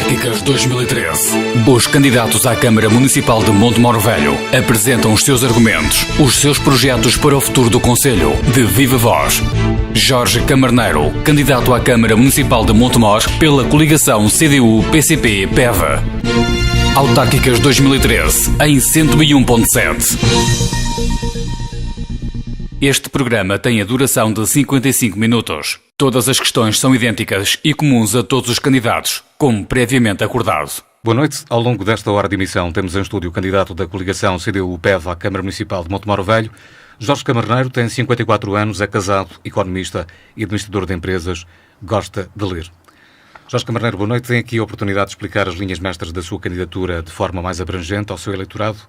Autárquicas 2013. Os candidatos à Câmara Municipal de Montemor Velho apresentam os seus argumentos, os seus projetos para o futuro do concelho, de viva voz. Jorge Camarneiro, candidato à Câmara Municipal de Montemor pela coligação CDU-PCP-PEV. Autárquicas 2013, em 101.7. Este programa tem a duração de 55 minutos. Todas as questões são idênticas e comuns a todos os candidatos, como previamente acordado. Boa noite. Ao longo desta hora de emissão temos em estúdio o candidato da coligação CDU-PEV à Câmara Municipal de Montemor Velho. Jorge Camarneiro tem 54 anos, é casado, economista e administrador de empresas, gosta de ler. Jorge Camarneiro, boa noite. Tem aqui a oportunidade de explicar as linhas mestras da sua candidatura de forma mais abrangente ao seu eleitorado.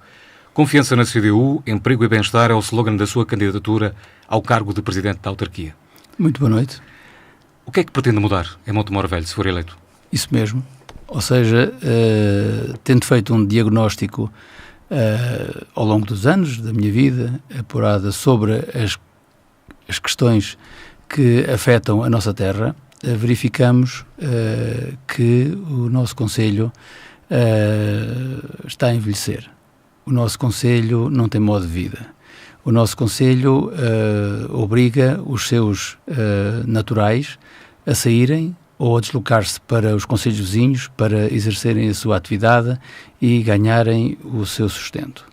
Confiança na CDU, emprego e bem-estar é o slogan da sua candidatura ao cargo de Presidente da Autarquia. Muito boa noite. O que é que pretende mudar em Montemor Velho, se for eleito? Isso mesmo. Ou seja, tendo feito um diagnóstico ao longo dos anos da minha vida, apurada sobre as questões que afetam a nossa terra, verificamos que o nosso concelho está a envelhecer. O nosso concelho não tem modo de vida. O nosso concelho obriga os seus naturais a saírem ou a deslocar-se para os concelhos vizinhos para exercerem a sua atividade e ganharem o seu sustento.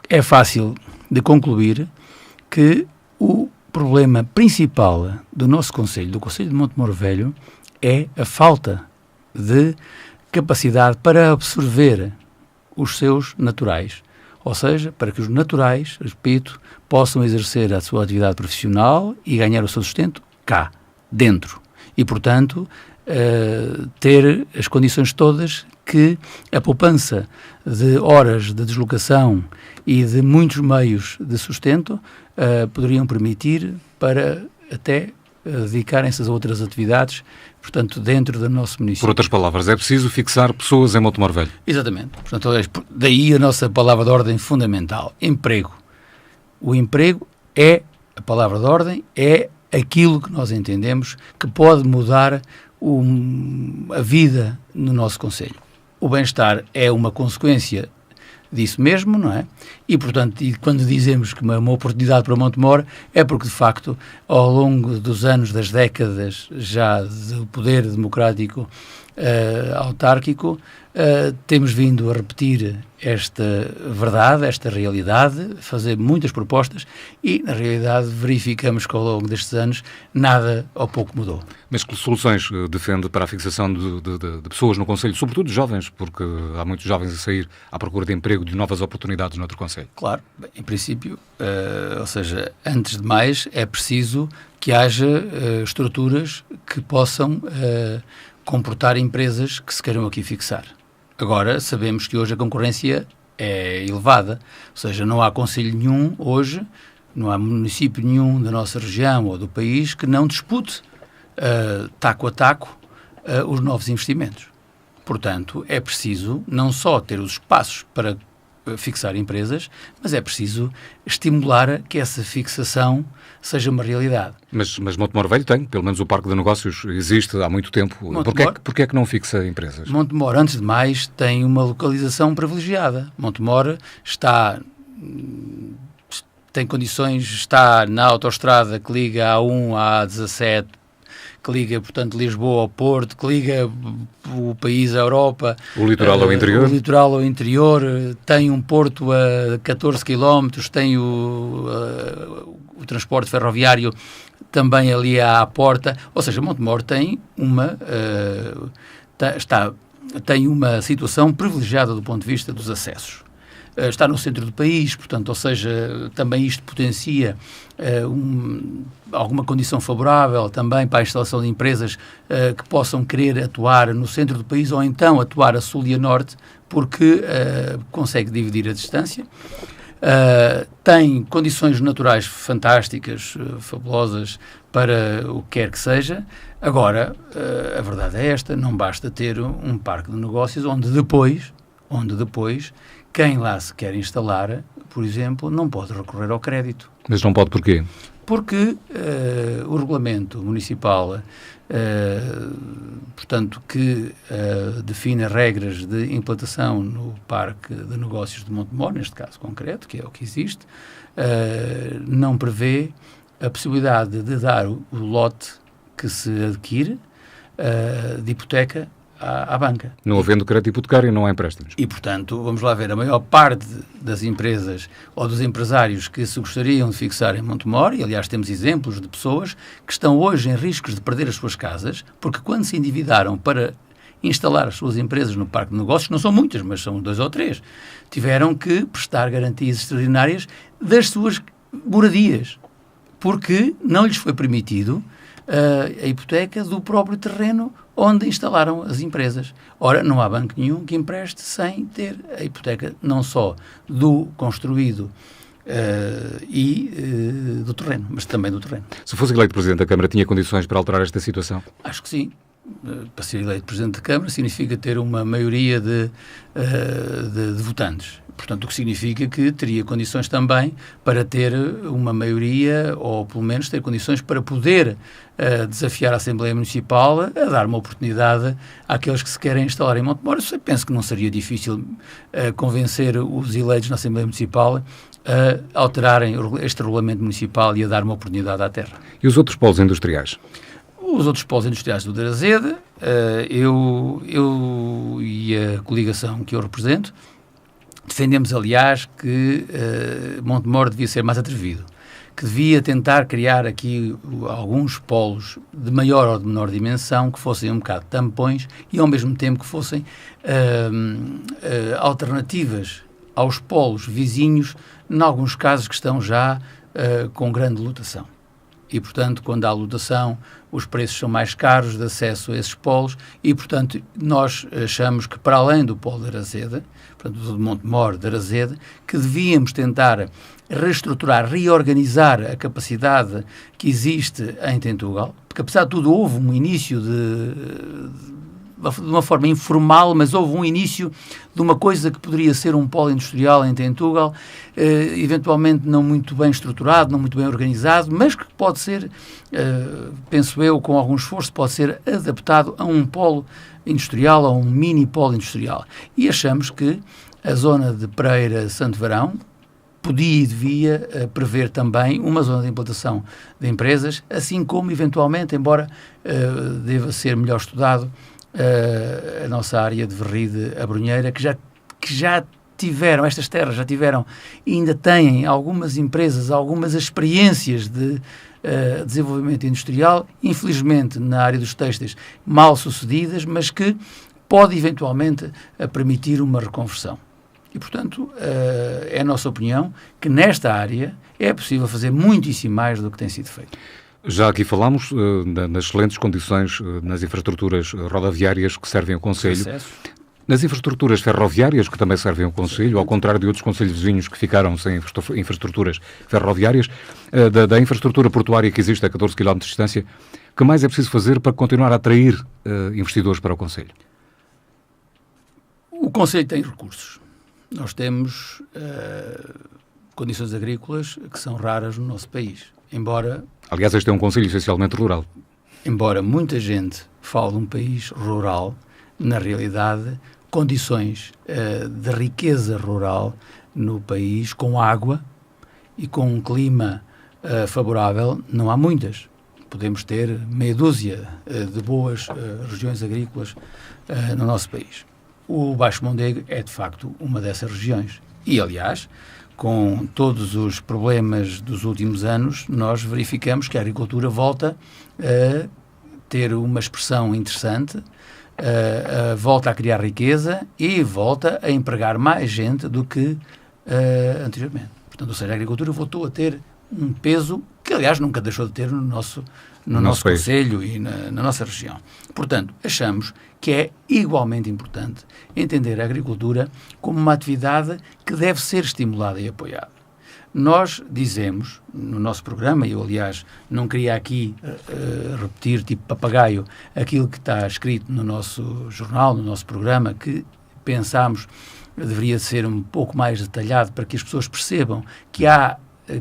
É fácil de concluir que o problema principal do nosso concelho, do concelho de Montemor Velho, é a falta de capacidade para absorver os seus naturais. Ou seja, para que os naturais, repito, possam exercer a sua atividade profissional e ganhar o seu sustento cá, dentro. E, portanto, ter as condições todas que a poupança de horas de deslocação e de muitos meios de sustento poderiam permitir para até dedicarem-se a outras atividades, portanto, dentro do nosso município. Por outras palavras, é preciso fixar pessoas em Montemor Velho. Exatamente. Portanto, daí a nossa palavra de ordem fundamental, emprego. O emprego é, a palavra de ordem, é aquilo que nós entendemos que pode mudar a vida no nosso concelho. O bem-estar é uma consequência disso mesmo, não é? E, portanto, quando dizemos que uma oportunidade para Montemor é porque, de facto, ao longo dos anos, das décadas já do poder democrático autárquico, temos vindo a repetir esta verdade, esta realidade, fazer muitas propostas e, na realidade, verificamos que ao longo destes anos nada ou pouco mudou. Mas que soluções defende para a fixação de pessoas no concelho, sobretudo jovens, porque há muitos jovens a sair à procura de emprego, de novas oportunidades no outro concelho? Claro, bem, em princípio, ou seja, antes de mais é preciso que haja estruturas que possam comportar empresas que se queiram aqui fixar. Agora, sabemos que hoje a concorrência é elevada, ou seja, não há concelho nenhum hoje, não há município nenhum da nossa região ou do país que não dispute taco a taco os novos investimentos. Portanto, é preciso não só ter os espaços para fixar empresas, mas é preciso estimular que essa fixação seja uma realidade. Mas Montemor Velho tem, pelo menos o Parque de Negócios existe há muito tempo. Porquê é que não fixa empresas? Montemor, antes de mais, tem uma localização privilegiada. Montemor tem condições, está na autoestrada que liga a A1 à A17, que liga, portanto, Lisboa ao Porto, que liga o país à Europa. O litoral ao interior? O litoral ao interior, tem um porto a 14 km, tem o transporte ferroviário também ali à porta. Ou seja, Montemor tem tem uma situação privilegiada do ponto de vista dos acessos. Está no centro do país, portanto, ou seja, também isto potencia alguma condição favorável também para a instalação de empresas que possam querer atuar no centro do país ou então atuar a sul e a norte, porque consegue dividir a distância. Tem condições naturais fantásticas, fabulosas, para o que quer que seja. Agora, a verdade é esta, não basta ter um parque de negócios onde depois quem lá se quer instalar, por exemplo, não pode recorrer ao crédito. Mas não pode porquê? Porque o regulamento municipal, portanto, que define as regras de implantação no Parque de Negócios de Montemor, neste caso concreto, que é o que existe, não prevê a possibilidade de dar o lote que se adquire de hipoteca à banca. Não havendo crédito hipotecário, não há empréstimos. E, portanto, vamos lá ver, a maior parte das empresas ou dos empresários que se gostariam de fixar em Montemor, e aliás temos exemplos de pessoas que estão hoje em riscos de perder as suas casas, porque quando se endividaram para instalar as suas empresas no Parque de Negócios, não são muitas, mas são 2 ou 3, tiveram que prestar garantias extraordinárias das suas moradias, porque não lhes foi permitido a hipoteca do próprio terreno onde instalaram as empresas. Ora, não há banco nenhum que empreste sem ter a hipoteca não só do construído e do terreno, mas também do terreno. Se fosse eleito Presidente da Câmara, tinha condições para alterar esta situação? Acho que sim. Para ser eleito Presidente da Câmara significa ter uma maioria de votantes. Portanto, o que significa que teria condições também para ter uma maioria, ou pelo menos ter condições para poder desafiar a Assembleia Municipal a dar uma oportunidade àqueles que se querem instalar em Montemor. Eu penso que não seria difícil convencer os eleitos na Assembleia Municipal a alterarem este regulamento municipal e a dar uma oportunidade à terra. E os outros polos industriais? Os outros polos industriais do Arazede, eu e a coligação que eu represento, defendemos, aliás, que Montemor devia ser mais atrevido, que devia tentar criar aqui alguns polos de maior ou de menor dimensão que fossem um bocado tampões e, ao mesmo tempo, que fossem alternativas aos polos vizinhos, em alguns casos que estão já com grande lotação. E, portanto, quando há lotação, os preços são mais caros de acesso a esses polos e, portanto, nós achamos que, para além do polo de Arazede, portanto, do Montemor de Arazede, que devíamos tentar reestruturar, reorganizar a capacidade que existe em Tentugal, porque, apesar de tudo, houve um início de uma forma informal, mas houve um início de uma coisa que poderia ser um polo industrial em Tentugal, eventualmente não muito bem estruturado, não muito bem organizado, mas que pode ser, penso eu, com algum esforço, pode ser adaptado a um polo industrial, a um mini polo industrial. E achamos que a zona de Pereira-Santo Varão podia e devia prever também uma zona de implantação de empresas, assim como, eventualmente, embora deva ser melhor estudado, a nossa área de Verride-Abrunheira, que já tiveram, estas terras já tiveram e ainda têm algumas empresas, algumas experiências de desenvolvimento industrial, infelizmente na área dos têxteis mal sucedidas, mas que pode eventualmente permitir uma reconversão. E, portanto, é a nossa opinião que nesta área é possível fazer muitíssimo mais do que tem sido feito. Já aqui falámos nas excelentes condições nas infraestruturas rodoviárias que servem ao Concelho. Nas infraestruturas ferroviárias que também servem ao Concelho, ao contrário de outros concelhos vizinhos que ficaram sem infraestruturas ferroviárias, da infraestrutura portuária que existe a 14 km de distância, o que mais é preciso fazer para continuar a atrair investidores para o Concelho? O Concelho tem recursos. Nós temos condições agrícolas que são raras no nosso país. Aliás, este é um concelho essencialmente rural. Embora muita gente fale de um país rural, na realidade, condições de riqueza rural no país, com água e com um clima favorável, não há muitas. Podemos ter meia dúzia de boas regiões agrícolas no nosso país. O Baixo Mondego é, de facto, uma dessas regiões. E, aliás, com todos os problemas dos últimos anos, nós verificamos que a agricultura volta a ter uma expressão interessante, volta a criar riqueza e volta a empregar mais gente do que anteriormente. Portanto, ou seja, a agricultura voltou a ter um peso que, aliás, nunca deixou de ter no nosso concelho e na nossa região. Portanto, achamos que é igualmente importante entender a agricultura como uma atividade que deve ser estimulada e apoiada. Nós dizemos, no nosso programa, e eu, aliás, não queria aqui repetir, tipo papagaio, aquilo que está escrito no nosso jornal, no nosso programa, que pensámos deveria ser um pouco mais detalhado para que as pessoas percebam que há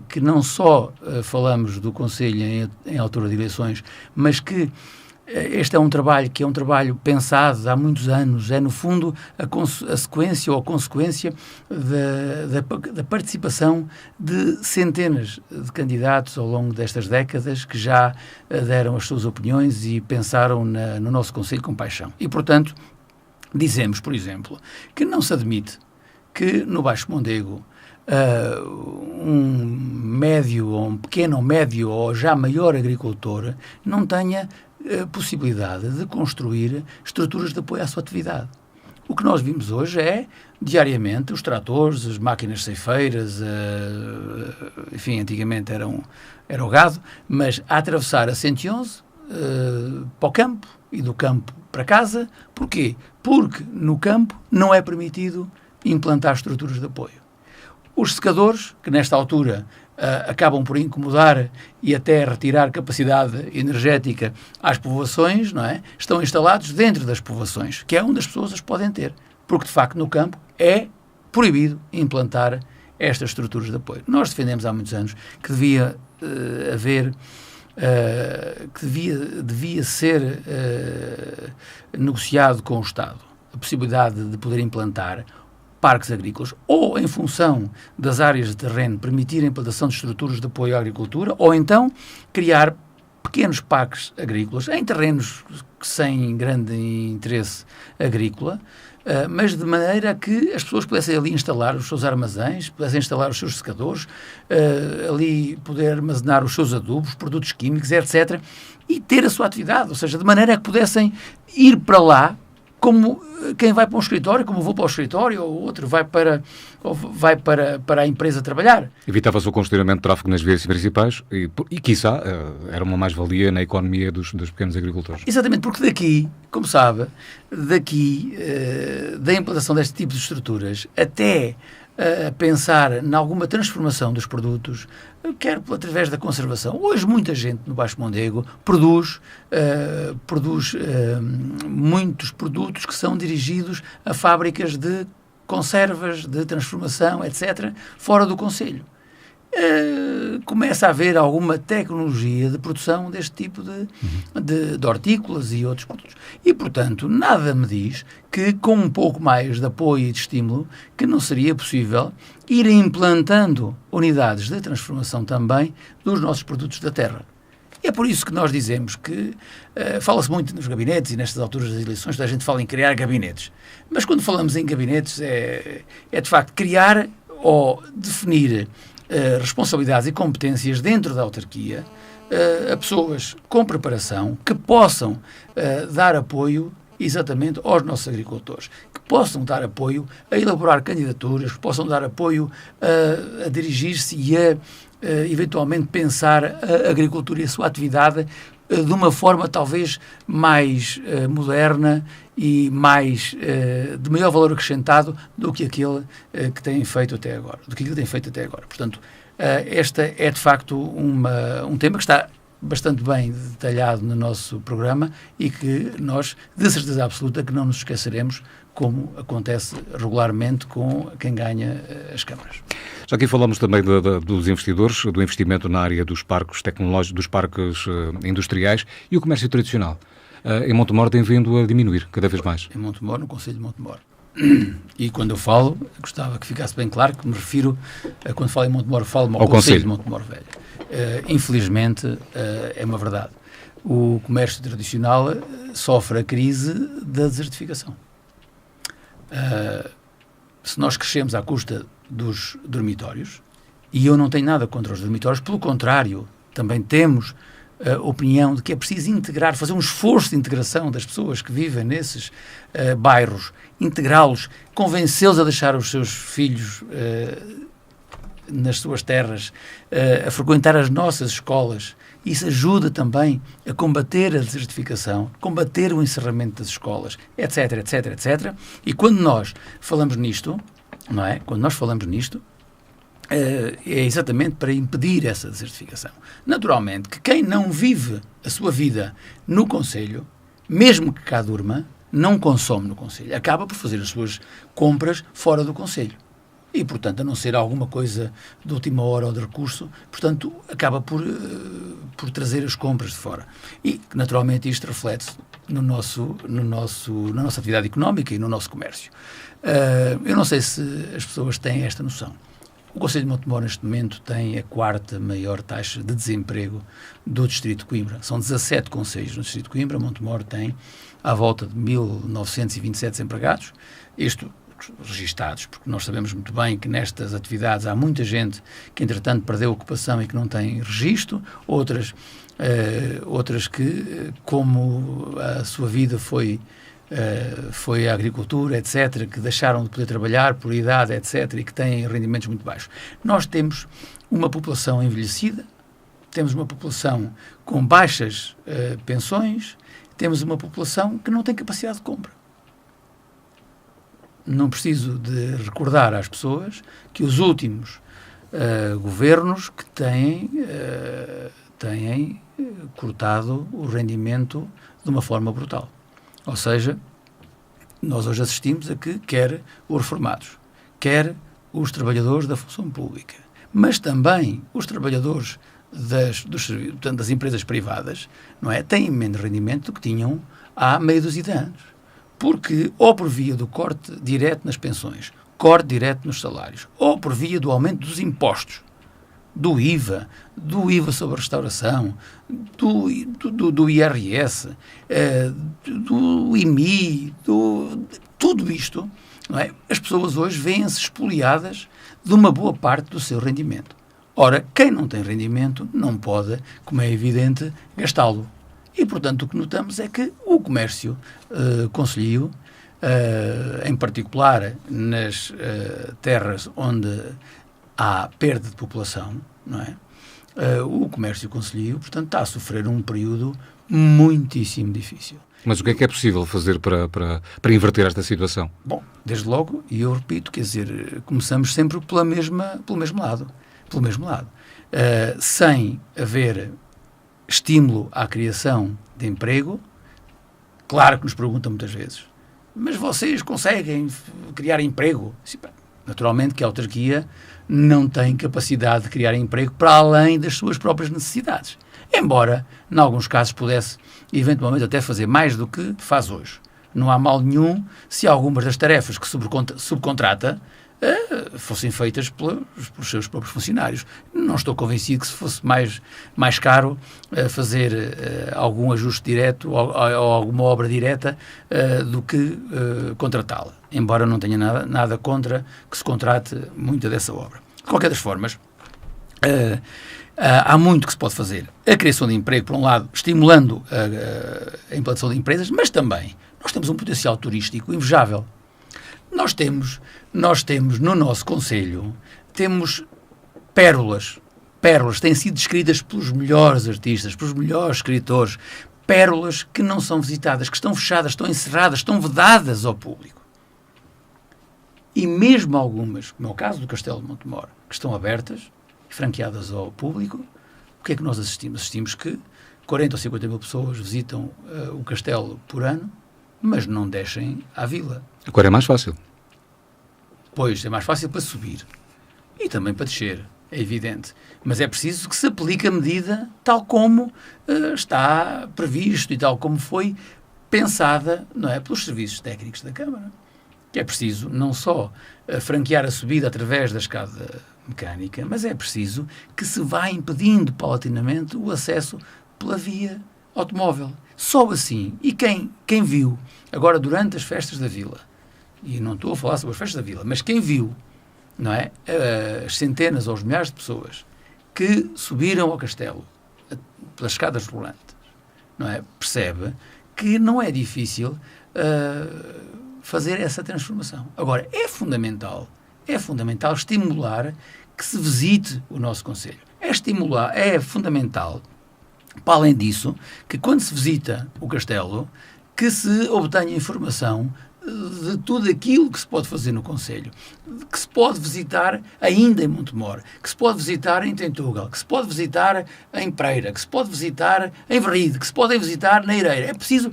que não só falamos do Conselho em altura de eleições, mas que este é um trabalho que é um trabalho pensado há muitos anos, é no fundo a sequência ou a consequência da participação de centenas de candidatos ao longo destas décadas que já deram as suas opiniões e pensaram no nosso Conselho com paixão. E, portanto, dizemos, por exemplo, que não se admite que no Baixo Mondego um médio ou um pequeno ou médio ou já maior agricultor não tenha possibilidade de construir estruturas de apoio à sua atividade. O que nós vimos hoje é, diariamente, os tratores, as máquinas ceifeiras, enfim, antigamente era o gado, mas a atravessar a 111 para o campo e do campo para casa. Porquê? Porque no campo não é permitido implantar estruturas de apoio. Os secadores, que nesta altura acabam por incomodar e até retirar capacidade energética às povoações, não é? Estão instalados dentro das povoações, que é onde as pessoas as podem ter, porque de facto no campo é proibido implantar estas estruturas de apoio. Nós defendemos há muitos anos que devia haver, que devia ser negociado com o Estado a possibilidade de poder implantar parques agrícolas, ou em função das áreas de terreno permitir a implantação de estruturas de apoio à agricultura, ou então criar pequenos parques agrícolas em terrenos sem grande interesse agrícola, mas de maneira que as pessoas pudessem ali instalar os seus armazéns, pudessem instalar os seus secadores, ali poder armazenar os seus adubos, produtos químicos, etc., e ter a sua atividade, ou seja, de maneira que pudessem ir para lá como quem vai para um escritório, como eu vou para o escritório, ou outro vai para a empresa trabalhar. Evitava-se o congestionamento de tráfego nas vias principais e quiçá, era uma mais-valia na economia dos pequenos agricultores. Exatamente, porque daqui, como sabe, da implantação deste tipo de estruturas até a pensar em alguma transformação dos produtos, quer através da conservação. Hoje muita gente no Baixo Mondego produz muitos produtos que são dirigidos a fábricas de conservas, de transformação, etc., fora do concelho. Começa a haver alguma tecnologia de produção deste tipo de hortícolas e outros produtos. E, portanto, nada me diz que com um pouco mais de apoio e de estímulo, que não seria possível ir implantando unidades de transformação também dos nossos produtos da terra. E é por isso que nós dizemos que fala-se muito nos gabinetes e nestas alturas das eleições a gente fala em criar gabinetes. Mas quando falamos em gabinetes é de facto criar ou definir responsabilidades e competências dentro da autarquia a pessoas com preparação que possam dar apoio exatamente aos nossos agricultores, que possam dar apoio a elaborar candidaturas, que possam dar apoio a dirigir-se e a eventualmente pensar a agricultura e a sua atividade de uma forma talvez mais moderna e mais de maior valor acrescentado do que aquele que têm feito até agora, Portanto, esta é de facto um tema que está bastante bem detalhado no nosso programa e que nós, de certeza absoluta, que não nos esqueceremos, como acontece regularmente com quem ganha as câmaras. Já aqui falamos também dos investidores, do investimento na área dos parques tecnológicos, dos parques industriais e o comércio tradicional. Em Montemor tem vindo a diminuir cada vez mais. Em Montemor, no Concelho de Montemor. E quando eu falo, gostava que ficasse bem claro que me refiro, quando falo em Montemor, falo ao Concelho de Montemor Velho. Infelizmente, é uma verdade. O comércio tradicional sofre a crise da desertificação. Se nós crescemos à custa dos dormitórios, e eu não tenho nada contra os dormitórios, pelo contrário, também temos a opinião de que é preciso integrar, fazer um esforço de integração das pessoas que vivem nesses bairros, integrá-los, convencê-los a deixar os seus filhos nas suas terras, a frequentar as nossas escolas. Isso ajuda também a combater a desertificação, combater o encerramento das escolas, etc, etc, etc. E quando nós falamos nisto, não é? Quando nós falamos nisto, é exatamente para impedir essa desertificação. Naturalmente, que quem não vive a sua vida no concelho, mesmo que cá durma, não consome no concelho. Acaba por fazer as suas compras fora do concelho. e, portanto, a não ser alguma coisa de última hora ou de recurso, portanto, acaba por trazer as compras de fora. E, naturalmente, isto reflete-se na nossa atividade económica e no nosso comércio. Eu não sei se as pessoas têm esta noção. O Concelho de Montemor, neste momento, tem a 4ª maior taxa de desemprego do Distrito de Coimbra. São 17 concelhos no Distrito de Coimbra. Montemor tem à volta de 1.927 desempregados. Isto registados, porque nós sabemos muito bem que nestas atividades há muita gente que, entretanto, perdeu a ocupação e que não tem registro, outras que, como a sua vida foi a agricultura, etc., que deixaram de poder trabalhar por idade, etc., e que têm rendimentos muito baixos. Nós temos uma população envelhecida, temos uma população com baixas pensões, temos uma população que não tem capacidade de compra. Não preciso de recordar às pessoas que os últimos governos que têm cortado o rendimento de uma forma brutal. Ou seja, nós hoje assistimos a que quer os reformados, quer os trabalhadores da função pública, mas também os trabalhadores das empresas privadas, não é, têm menos rendimento do que tinham há meia dúzia de anos. Porque, ou por via do corte direto nas pensões, corte direto nos salários, ou por via do aumento dos impostos, do IVA sobre a restauração, do IRS, do IMI, tudo isto, não é? As pessoas hoje vêem-se expoliadas de uma boa parte do seu rendimento. Ora, quem não tem rendimento não pode, como é evidente, gastá-lo. E, portanto, o que notamos é que o comércio concelhio, em particular nas terras onde há perda de população, não é? O comércio concelhio, portanto, está a sofrer um período muitíssimo difícil. Mas o que é possível fazer para inverter esta situação? Bom, desde logo, e eu repito, quer dizer, começamos sempre pelo mesmo lado. Sem haver estímulo à criação de emprego, claro que nos perguntam muitas vezes, mas vocês conseguem criar emprego? Sim, naturalmente que a autarquia não tem capacidade de criar emprego para além das suas próprias necessidades. Embora, em alguns casos, pudesse, eventualmente, até fazer mais do que faz hoje. Não há mal nenhum se algumas das tarefas que subcontrata fossem feitas pelos seus próprios funcionários. Não estou convencido que se fosse mais caro fazer algum ajuste direto ou alguma obra direta do que contratá-la. Embora não tenha nada contra que se contrate muita dessa obra. De qualquer das formas, há muito que se pode fazer. A criação de emprego, por um lado, estimulando a implantação de empresas, mas também nós temos um potencial turístico invejável. Nós temos no nosso concelho, temos pérolas têm sido descritas pelos melhores artistas, pelos melhores escritores, pérolas que não são visitadas, que estão fechadas, estão encerradas, estão vedadas ao público. E mesmo algumas, como é o caso do Castelo de Montemor, que estão abertas e franqueadas ao público, o que é que nós assistimos? Assistimos que 40 ou 50 mil pessoas visitam o castelo por ano, mas não descem à vila. Agora é mais fácil. Pois, é mais fácil para subir. E também para descer, é evidente. Mas é preciso que se aplique a medida tal como está previsto e tal como foi pensada, não é, pelos serviços técnicos da Câmara. Que é preciso não só franquear a subida através da escada mecânica, mas é preciso que se vá impedindo paulatinamente o acesso pela via automóvel. Só assim, e quem viu, agora durante as festas da Vila, e não estou a falar sobre as festas da Vila, mas quem viu, não é, as centenas ou os milhares de pessoas que subiram ao castelo pelas escadas rolantes, não é, percebe que não é difícil fazer essa transformação. Agora, é fundamental estimular que se visite o nosso concelho. É fundamental, para além disso, que quando se visita o castelo, que se obtenha informação de tudo aquilo que se pode fazer no concelho, que se pode visitar ainda em Montemor, que se pode visitar em Tentugal, que se pode visitar em Pereira, que se pode visitar em Verride, que se pode visitar na Eireira. É preciso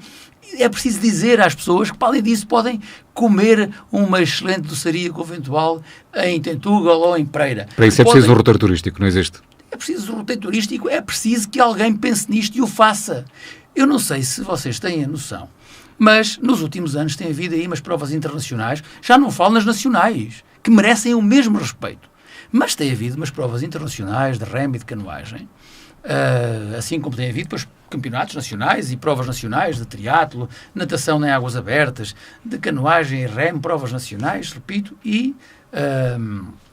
é preciso dizer às pessoas que, para além disso, podem comer uma excelente doçaria conventual em Tentugal ou em Pereira. Para isso é preciso um roteiro turístico, não existe? É preciso um roteiro turístico, é preciso que alguém pense nisto e o faça. Eu não sei se vocês têm a noção, mas nos últimos anos tem havido aí umas provas internacionais, já não falo nas nacionais, que merecem o mesmo respeito, mas tem havido umas provas internacionais de remo e de canoagem, assim como tem havido depois campeonatos nacionais e provas nacionais de triatlo, natação em águas abertas, de canoagem e remo, provas nacionais, repito, e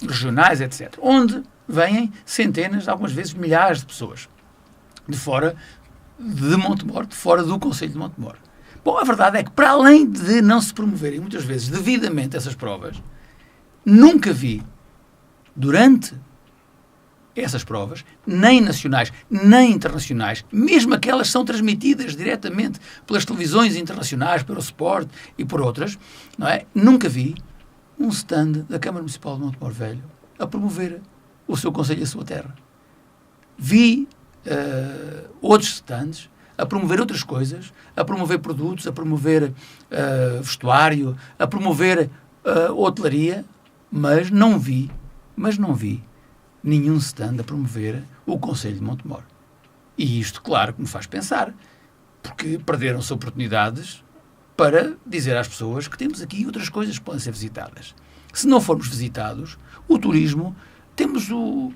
regionais, etc. Onde vêm centenas, algumas vezes milhares de pessoas de fora de Montemor, de fora do Concelho de Montemor. Bom, a verdade é que, para além de não se promoverem muitas vezes devidamente essas provas, nunca vi, durante essas provas, nem nacionais, nem internacionais, mesmo aquelas que são transmitidas diretamente pelas televisões internacionais, pelo Sport e por outras, não é? Nunca vi um stand da Câmara Municipal de Montemor Velho a promover o seu concelho e a sua terra. Vi outros stands a promover outras coisas, a promover produtos, a promover vestuário, a promover hotelaria, mas não vi nenhum stand a promover o Concelho de Montemor. E isto, claro, que me faz pensar, porque perderam-se oportunidades para dizer às pessoas que temos aqui outras coisas que podem ser visitadas. Se não formos visitados, o turismo, temos um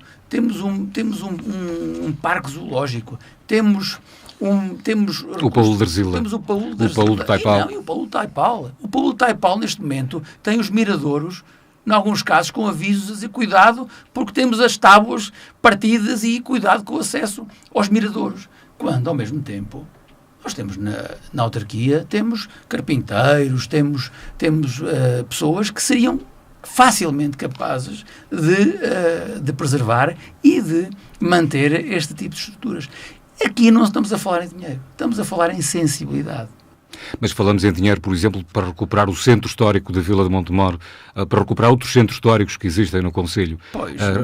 parque zoológico, temos o Paulo de Arzila. Temos o Paulo de Paulo de Taipal. E o Paulo de Taipal. O Paulo de Taipal, neste momento, tem os miradouros, em alguns casos, com avisos a dizer cuidado, porque temos as tábuas partidas e cuidado com o acesso aos miradouros. Quando, ao mesmo tempo, nós temos na autarquia, temos carpinteiros, temos pessoas que seriam facilmente capazes de preservar e de manter este tipo de estruturas. Aqui não estamos a falar em dinheiro, estamos a falar em sensibilidade. Mas falamos em dinheiro, por exemplo, para recuperar o centro histórico da Vila de Montemor, para recuperar outros centros históricos que existem no concelho.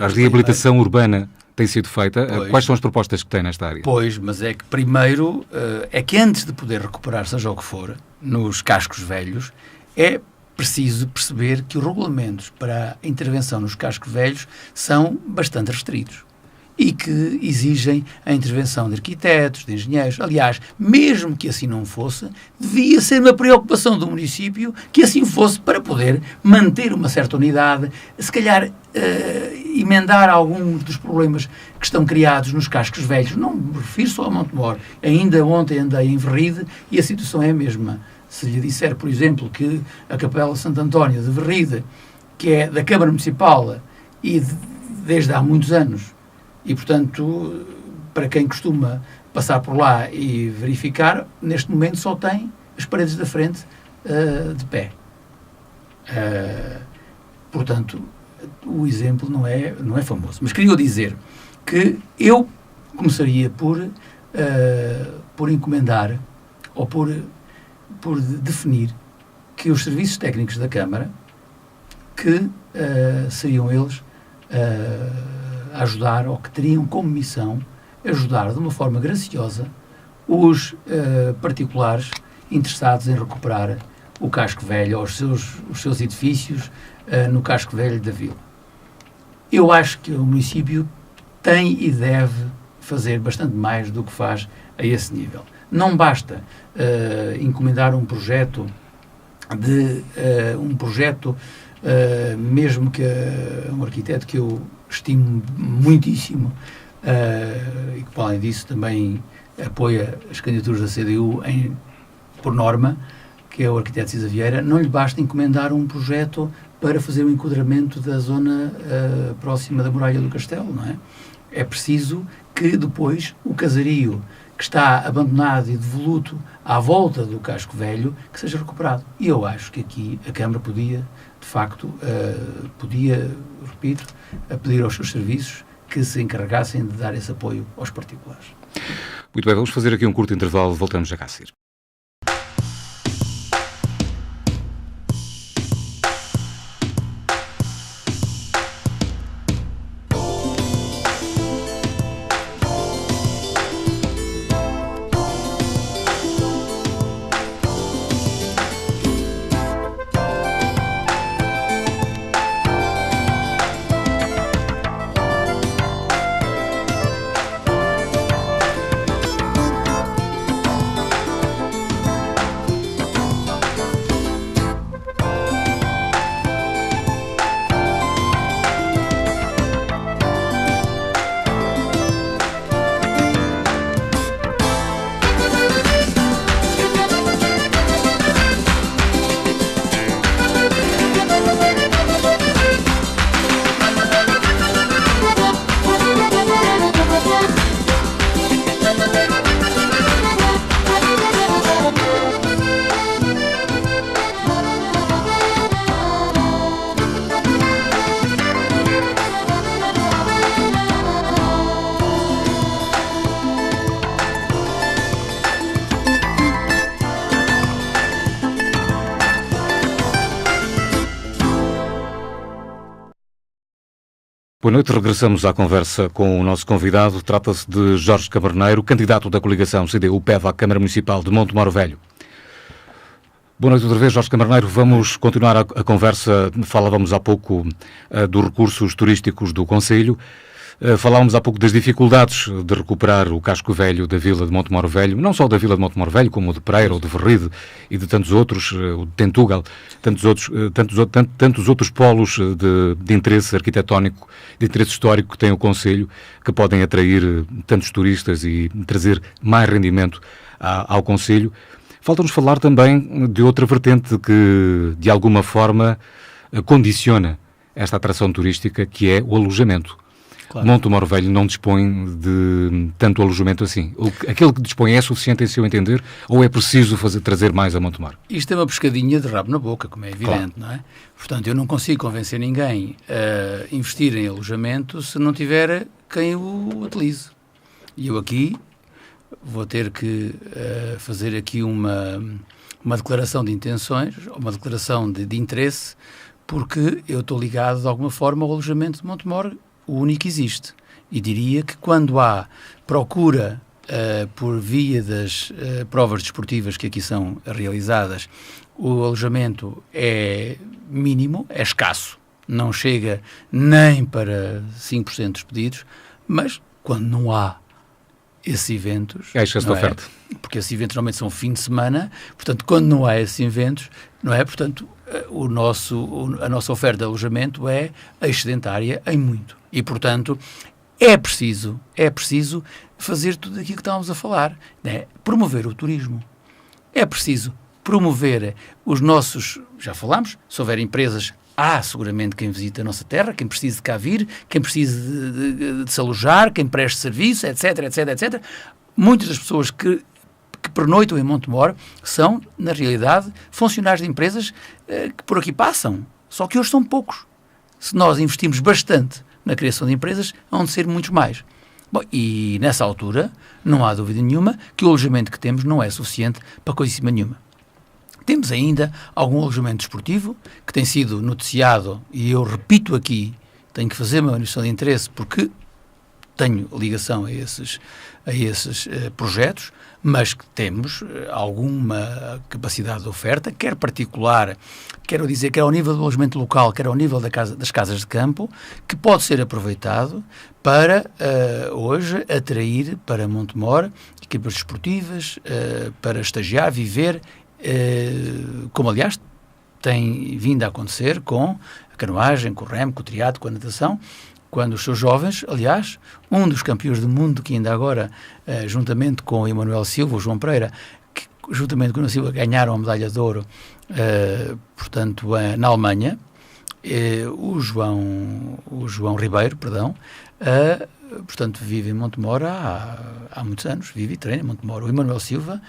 A reabilitação urbana tem sido feita. Pois. Quais são as propostas que tem nesta área? Pois, mas é que primeiro, é que antes de poder recuperar, seja o que for, nos cascos velhos, é preciso perceber que os regulamentos para a intervenção nos cascos velhos são bastante restritos e que exigem a intervenção de arquitetos, de engenheiros. Aliás, mesmo que assim não fosse, devia ser uma preocupação do município que assim fosse para poder manter uma certa unidade, se calhar emendar alguns dos problemas que estão criados nos cascos velhos. Não me refiro só a Montemor. Ainda ontem andei em Verride e a situação é a mesma. Se lhe disser, por exemplo, que a Capela Santo António de Verride, que é da Câmara Municipal e desde há muitos anos, e, portanto, para quem costuma passar por lá e verificar, neste momento só tem as paredes da frente de pé. Portanto, o exemplo não é famoso. Mas queria dizer que eu começaria por encomendar ou por definir que os serviços técnicos da Câmara, que seriam eles a ajudar, ou que teriam como missão ajudar de uma forma graciosa os particulares interessados em recuperar o casco velho, ou os seus edifícios no casco velho da vila. Eu acho que o município tem e deve fazer bastante mais do que faz a esse nível. Não basta encomendar um projeto mesmo que um arquiteto que eu estimo muitíssimo e que, além disso, também apoia as candidaturas da CDU por norma, que é o arquiteto Cisa Vieira. Não lhe basta encomendar um projeto para fazer o enquadramento da zona próxima da muralha do castelo, não é? É preciso que depois o casario que está abandonado e devoluto à volta do casco velho, que seja recuperado. E eu acho que aqui a Câmara podia, de facto, repito, pedir aos seus serviços que se encarregassem de dar esse apoio aos particulares. Muito bem, vamos fazer aqui um curto intervalo, voltamos já cá a seguir. Boa noite, regressamos à conversa com o nosso convidado. Trata-se de Jorge Camarneiro, candidato da coligação CDU-PEV à Câmara Municipal de Montemor Velho. Boa noite outra vez, Jorge Camarneiro. Vamos continuar a conversa. Falávamos há pouco dos recursos turísticos do Concelho. Falávamos há pouco das dificuldades de recuperar o casco velho da Vila de Montemor Velho, não só da Vila de Montemor Velho, como o de Pereira, o de Verride e de tantos outros, o de Tentugal, tantos outros polos de interesse arquitetónico, de interesse histórico que tem o Concelho, que podem atrair tantos turistas e trazer mais rendimento ao Concelho. Falta-nos falar também de outra vertente que, de alguma forma, condiciona esta atração turística, que é o alojamento. Claro. Montemor Velho não dispõe de tanto alojamento assim. Aquele que dispõe é suficiente em seu entender ou é preciso trazer mais a Montemor? Isto é uma pescadinha de rabo na boca, como é evidente, claro. Não é? Portanto, eu não consigo convencer ninguém a investir em alojamento se não tiver quem o utilize. E eu aqui vou ter que fazer aqui uma declaração de intenções, uma declaração de interesse, porque eu estou ligado de alguma forma ao alojamento de Montemor. O único que existe. E diria que quando há procura por via das provas desportivas que aqui são realizadas, o alojamento é mínimo, é escasso, não chega nem para 5% dos pedidos, mas quando não há esses eventos... É excesso de oferta. Porque esses eventos normalmente são fim de semana, portanto, quando não há esses eventos, não é? Portanto, a nossa oferta de alojamento é excedentária em muito. E, portanto, é preciso fazer tudo aquilo que estávamos a falar, né? Promover o turismo. É preciso promover os nossos... Já falámos, se houver empresas, há seguramente quem visita a nossa terra, quem precisa de cá vir, quem precisa de se alojar, quem preste serviço, etc, etc, etc. Muitas das pessoas que pernoitam em Montemor são, na realidade, funcionários de empresas que por aqui passam. Só que hoje são poucos. Se nós investimos bastante na criação de empresas, hão de ser muitos mais. Bom, e nessa altura, não há dúvida nenhuma que o alojamento que temos não é suficiente para coisíssima nenhuma. Temos ainda algum alojamento desportivo que tem sido noticiado, e eu repito aqui, tenho que fazer uma manifestação de interesse porque tenho ligação a esses projetos, mas que temos alguma capacidade de oferta, quer particular, quero dizer, quer ao nível do alojamento local, quer ao nível das casas de campo, que pode ser aproveitado para hoje atrair para Montemor equipas desportivas, para estagiar, viver, como aliás tem vindo a acontecer com a canoagem, com o remo, com o triatlo, com a natação, quando os seus jovens, aliás, um dos campeões do mundo que ainda agora, juntamente com o Emanuel Silva, o João Pereira, que juntamente com o Silva ganharam a medalha de ouro, portanto, na Alemanha, o João Ribeiro, portanto, vive em Montemor há muitos anos, vive e treina em Montemor. O Emanuel Silva,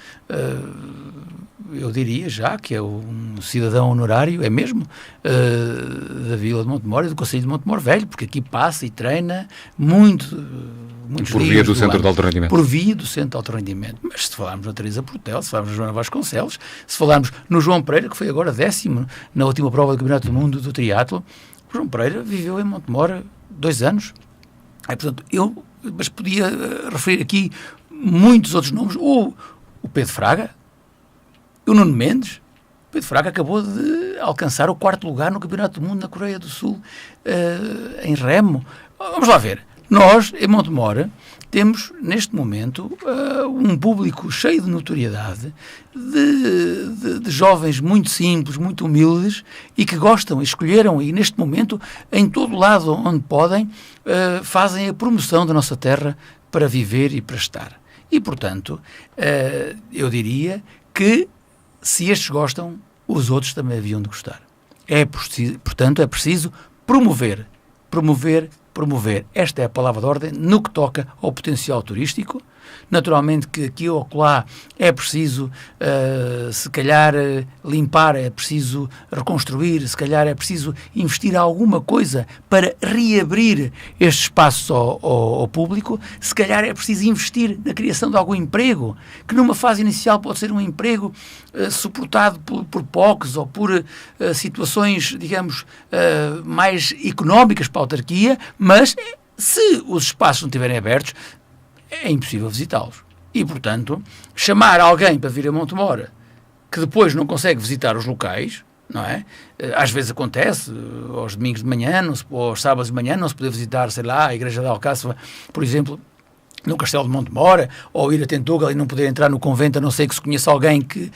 eu diria já que é um cidadão honorário, é mesmo, da Vila de Montemor e do Concelho de Montemor Velho, porque aqui passa e treina muitos por via do Centro de Alto Rendimento. Por via do Centro de Alto Rendimento. Mas se falarmos na Teresa Portel, se falarmos na Joana Vasconcelos, se falarmos no João Pereira, que foi agora 10º na última prova do Campeonato do Mundo do triatlo, o João Pereira viveu em Montemor 2 anos. Portanto, mas podia referir aqui muitos outros nomes. O Pedro Fraga, o Nuno Mendes. O Pedro Fraga acabou de alcançar o 4º lugar no Campeonato do Mundo na Coreia do Sul, em remo. Vamos lá ver. Nós, em Montemor, temos, neste momento, um público cheio de notoriedade, de jovens muito simples, muito humildes, e que gostam, escolheram, e neste momento, em todo lado onde podem, fazem a promoção da nossa terra para viver e para estar. E, portanto, eu diria que, se estes gostam, os outros também haviam de gostar. Portanto, é preciso promover. Esta é a palavra de ordem no que toca ao potencial turístico, Naturalmente que aqui ou acolá é preciso, se calhar, limpar, é preciso reconstruir, se calhar é preciso investir alguma coisa para reabrir estes espaços ao público, se calhar é preciso investir na criação de algum emprego, que numa fase inicial pode ser um emprego suportado por POCs ou por situações, digamos, mais económicas para a autarquia, mas se os espaços não estiverem abertos, é impossível visitá-los. E, portanto, chamar alguém para vir a Montemor que depois não consegue visitar os locais, não é? Às vezes acontece, aos domingos de manhã, ou aos sábados de manhã, não se poder visitar, sei lá, a Igreja de Alcáçova, por exemplo, no Castelo de Montemor, ou ir a Tentugal e não poder entrar no convento, a não ser que se conheça alguém que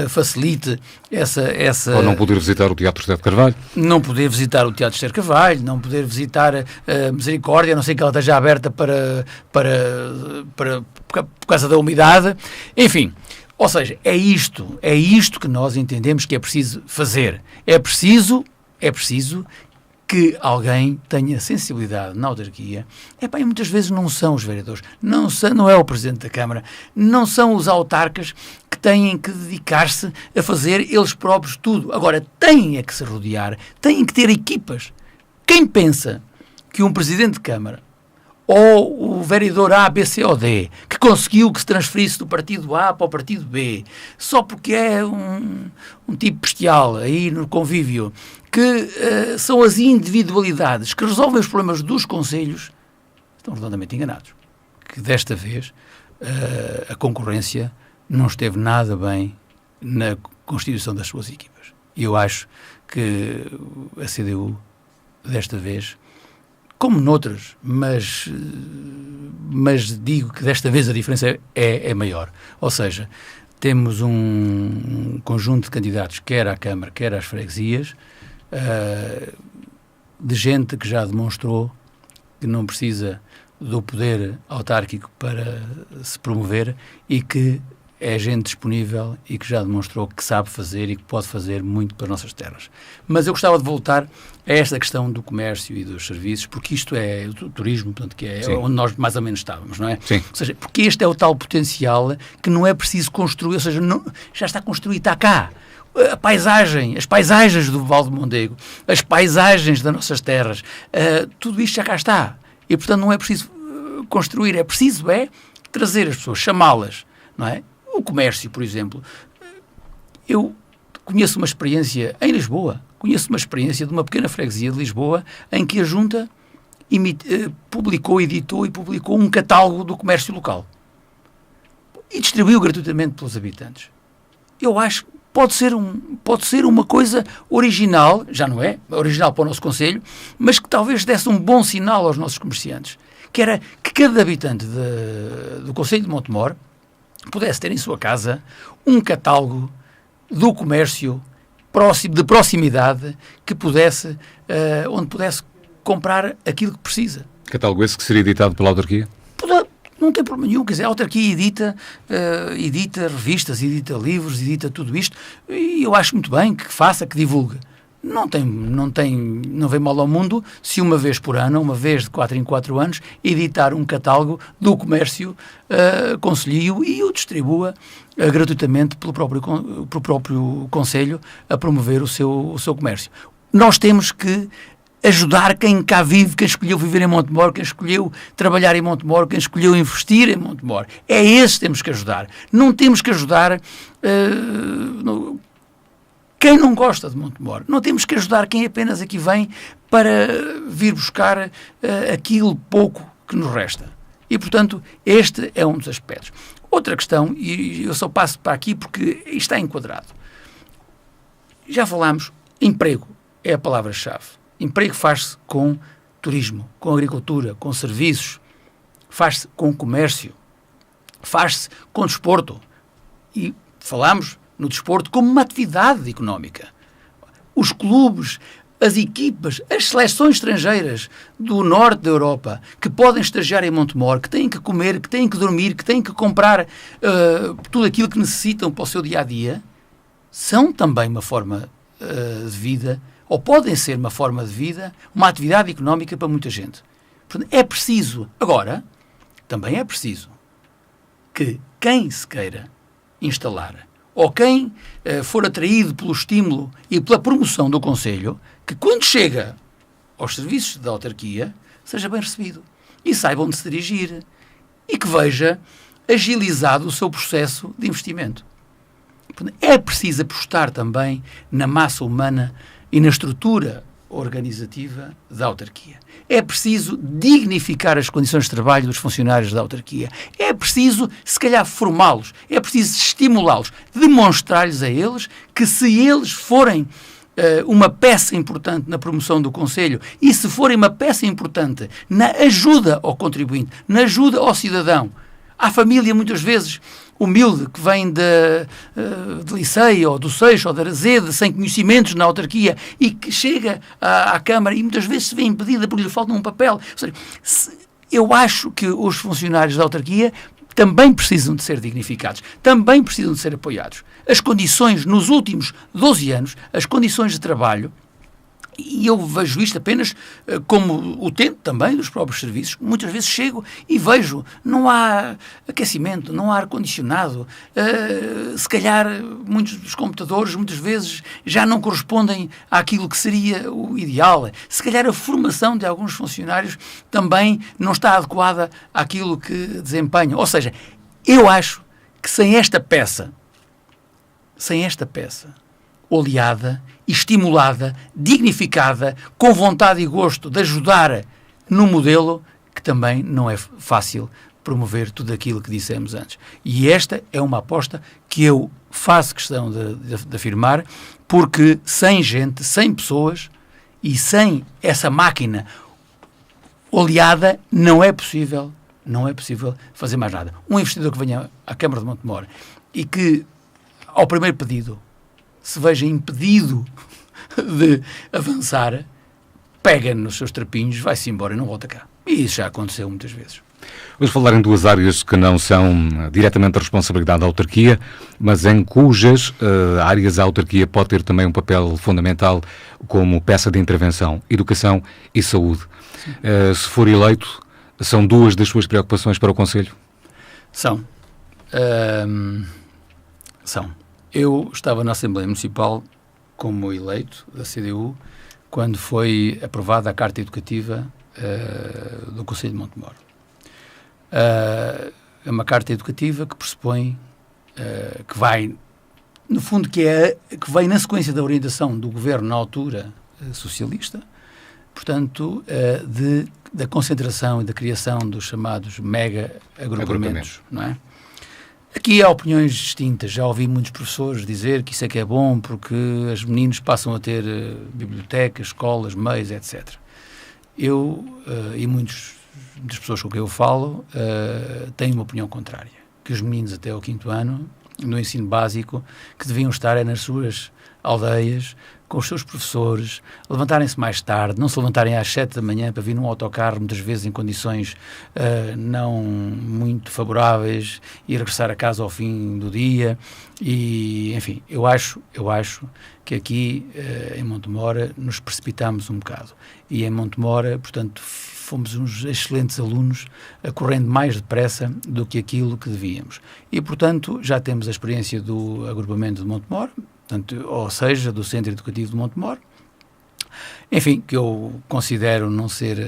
facilite essa... Ou não poder visitar o Teatro José de Carvalho. Não poder visitar o Teatro José de Carvalho, não poder visitar a Misericórdia, a não ser que ela esteja aberta por causa da umidade. Enfim, ou seja, é isto que nós entendemos que é preciso fazer. É preciso que alguém tenha sensibilidade na autarquia. E muitas vezes não são os vereadores, não é o Presidente da Câmara, não são os autarcas que têm que dedicar-se a fazer eles próprios tudo. Agora, têm é que se rodear, têm que ter equipas. Quem pensa que um Presidente de Câmara ou o vereador A, B, C ou D, que conseguiu que se transferisse do partido A para o partido B, só porque é um tipo bestial aí no convívio, que são as individualidades que resolvem os problemas dos concelhos, estão redondamente enganados. Que desta vez a concorrência não esteve nada bem na constituição das suas equipas. E eu acho que a CDU, desta vez, como noutras, mas digo que desta vez a diferença é maior. Ou seja, temos um conjunto de candidatos, quer à Câmara, quer às freguesias, de gente que já demonstrou que não precisa do poder autárquico para se promover e que é gente disponível e que já demonstrou que sabe fazer e que pode fazer muito para as nossas terras. Mas eu gostava de voltar a esta questão do comércio e dos serviços, porque isto é o turismo, portanto, que é onde nós mais ou menos estávamos, não é? Sim. Ou seja, porque este é o tal potencial que não é preciso construir, ou seja, já está construído, está cá. As paisagens do Val de Mondego, as paisagens das nossas terras, tudo isto já cá está. E, portanto, não é preciso construir, é preciso trazer as pessoas, chamá-las, não é? O comércio, por exemplo. Eu conheço uma experiência em Lisboa, de uma pequena freguesia de Lisboa, em que a Junta editou e publicou um catálogo do comércio local. E distribuiu gratuitamente pelos habitantes. Eu acho que pode ser uma coisa original, já não é original para o nosso concelho, mas que talvez desse um bom sinal aos nossos comerciantes, que era que cada habitante do concelho de Montemor pudesse ter em sua casa um catálogo do comércio de proximidade que onde pudesse comprar aquilo que precisa. Catálogo esse que seria editado pela autarquia? Não tem problema nenhum, quer dizer, a autarquia edita revistas, edita livros, edita tudo isto, e eu acho muito bem que faça, que divulgue. Não vem mal ao mundo se uma vez por ano, uma vez de 4 em 4 anos, editar um catálogo do comércio concelhio e o distribua gratuitamente pelo próprio concelho a promover o seu comércio. Nós temos que ajudar quem cá vive, quem escolheu viver em Montemor, quem escolheu trabalhar em Montemor, quem escolheu investir em Montemor. É esse que temos que ajudar. Não temos que ajudar quem não gosta de Montemor. Não temos que ajudar quem apenas aqui vem para vir buscar aquilo pouco que nos resta. E, portanto, este é um dos aspectos. Outra questão, e eu só passo para aqui porque está enquadrado. Já falámos, emprego é a palavra-chave. Emprego faz-se com turismo, com agricultura, com serviços, faz-se com comércio, faz-se com desporto. E falámos no desporto como uma atividade económica. Os clubes, as equipas, as seleções estrangeiras do norte da Europa que podem estagiar em Montemor, que têm que comer, que têm que dormir, que têm que comprar tudo aquilo que necessitam para o seu dia-a-dia, são também uma forma de vida, ou podem ser uma forma de vida, uma atividade económica para muita gente. Portanto, é preciso, agora, também é preciso que quem se queira instalar, ou quem for atraído pelo estímulo e pela promoção do Conselho, que quando chega aos serviços da autarquia, seja bem recebido e saiba onde se dirigir e que veja agilizado o seu processo de investimento. É preciso apostar também na massa humana e na estrutura organizativa da autarquia. É preciso dignificar as condições de trabalho dos funcionários da autarquia. É preciso, se calhar, formá-los. É preciso estimulá-los, demonstrar-lhes a eles que se eles forem uma peça importante na promoção do Conselho e se forem uma peça importante na ajuda ao contribuinte, na ajuda ao cidadão, à família muitas vezes humilde que vem de Liceia ou do Seixo ou da Arazede sem conhecimentos na autarquia e que chega à Câmara e muitas vezes se vê impedida porque lhe falta um papel. Ou seja, eu acho que os funcionários da autarquia também precisam de ser dignificados, também precisam de ser apoiados. As condições, nos últimos 12 anos, as condições de trabalho, e eu vejo isto apenas como o tempo também dos próprios serviços, muitas vezes chego e vejo, não há aquecimento, não há ar-condicionado, se calhar muitos dos computadores muitas vezes já não correspondem àquilo que seria o ideal, se calhar a formação de alguns funcionários também não está adequada àquilo que desempenham. Ou seja, eu acho que sem esta peça oleada, estimulada, dignificada, com vontade e gosto de ajudar no modelo, que também não é fácil promover tudo aquilo que dissemos antes. E esta é uma aposta que eu faço questão de afirmar, porque sem gente, sem pessoas e sem essa máquina oleada, não é possível fazer mais nada. Um investidor que venha à Câmara de Montemor e que, ao primeiro pedido, se veja impedido de avançar, pega nos seus trapinhos, vai-se embora e não volta cá. E isso já aconteceu muitas vezes. Vamos falar em duas áreas que não são diretamente a responsabilidade da autarquia, mas em cujas áreas a autarquia pode ter também um papel fundamental como peça de intervenção: educação e saúde. Se for eleito, são duas das suas preocupações para o Conselho? São. Eu estava na Assembleia Municipal como eleito da CDU quando foi aprovada a Carta Educativa do Conselho de Montemor. É uma Carta Educativa que pressupõe que vai, no fundo, que vem na sequência da orientação do governo na altura socialista, portanto, da concentração e da criação dos chamados mega-agrupamentos, não é? Aqui há opiniões distintas. Já ouvi muitos professores dizer que isso é que é bom porque os meninos passam a ter bibliotecas, escolas, meios, etc. Eu e muitas das pessoas com quem eu falo têm uma opinião contrária. Que os meninos até ao 5º ano, no ensino básico, que deviam estar nas suas aldeias, com os seus professores, levantarem-se mais tarde, não se levantarem às 7 da manhã para vir num autocarro, muitas vezes em condições não muito favoráveis, e regressar a casa ao fim do dia. E, enfim, eu acho que aqui em Montemor nos precipitámos um bocado. E em Montemor, portanto, fomos uns excelentes alunos, correndo mais depressa do que aquilo que devíamos. E, portanto, já temos a experiência do agrupamento de Montemor, portanto, ou seja, do Centro Educativo de Montemor, enfim, que eu considero não ser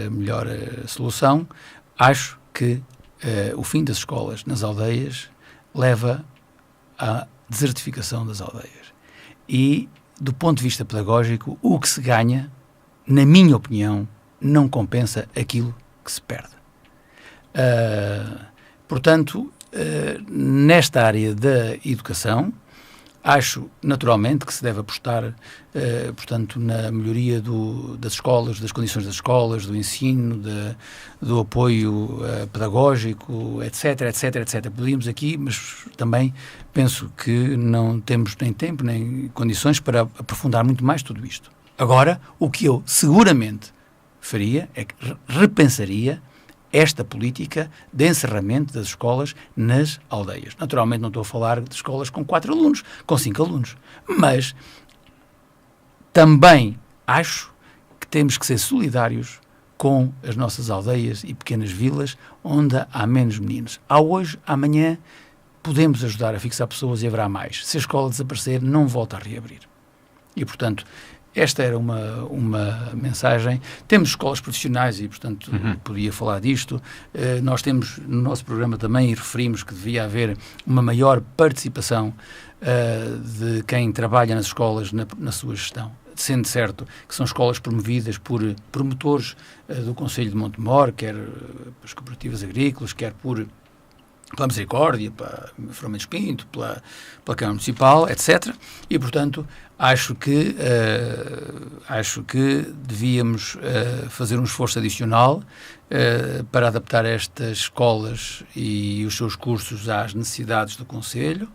a melhor solução. Acho que o fim das escolas nas aldeias leva à desertificação das aldeias. E, do ponto de vista pedagógico, o que se ganha, na minha opinião, não compensa aquilo que se perde. Portanto, nesta área da educação, acho, naturalmente, que se deve apostar, portanto, na melhoria das escolas, das condições das escolas, do ensino, do apoio pedagógico, etc, etc, etc. Podíamos aqui, mas também penso que não temos nem tempo, nem condições para aprofundar muito mais tudo isto. Agora, o que eu seguramente faria é que repensaria esta política de encerramento das escolas nas aldeias. Naturalmente não estou a falar de escolas com 4 alunos, com 5 alunos, mas também acho que temos que ser solidários com as nossas aldeias e pequenas vilas, onde há menos meninos. Há hoje, amanhã, podemos ajudar a fixar pessoas e haverá mais. Se a escola desaparecer, não volta a reabrir. E, portanto, esta era uma mensagem. Temos escolas profissionais e, portanto, podia falar disto. Nós temos no nosso programa também, e referimos que devia haver uma maior participação de quem trabalha nas escolas na sua gestão. Sendo certo que são escolas promovidas por promotores do Conselho de Montemor, quer pelas cooperativas agrícolas, quer pela Misericórdia, pela Fromentos Pinto, pela Câmara Municipal, etc. E, portanto, acho que devíamos fazer um esforço adicional para adaptar estas escolas e os seus cursos às necessidades do Conselho.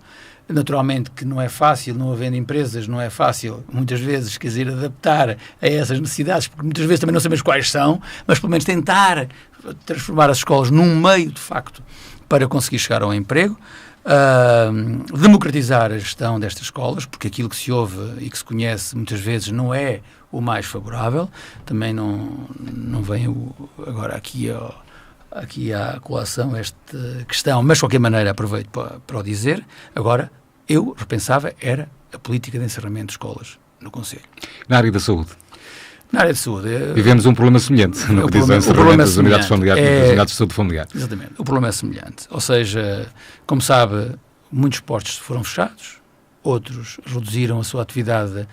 Naturalmente que não é fácil, não havendo empresas, não é fácil, muitas vezes, quer dizer, adaptar a essas necessidades, porque muitas vezes também não sabemos quais são, mas pelo menos tentar transformar as escolas num meio, de facto, para conseguir chegar ao emprego, democratizar a gestão destas escolas, porque aquilo que se ouve e que se conhece muitas vezes não é o mais favorável. Também não vem agora aqui à colação esta questão, mas de qualquer maneira aproveito para o dizer. Agora, eu repensava era a política de encerramento de escolas no Conselho. Na área da saúde? Na área de saúde... Vivemos um problema semelhante no que diz ao encerramento das unidades familiares, das unidades de saúde familiar. Exatamente. O problema é semelhante. Ou seja, como sabe, muitos postos foram fechados, outros reduziram a sua atividade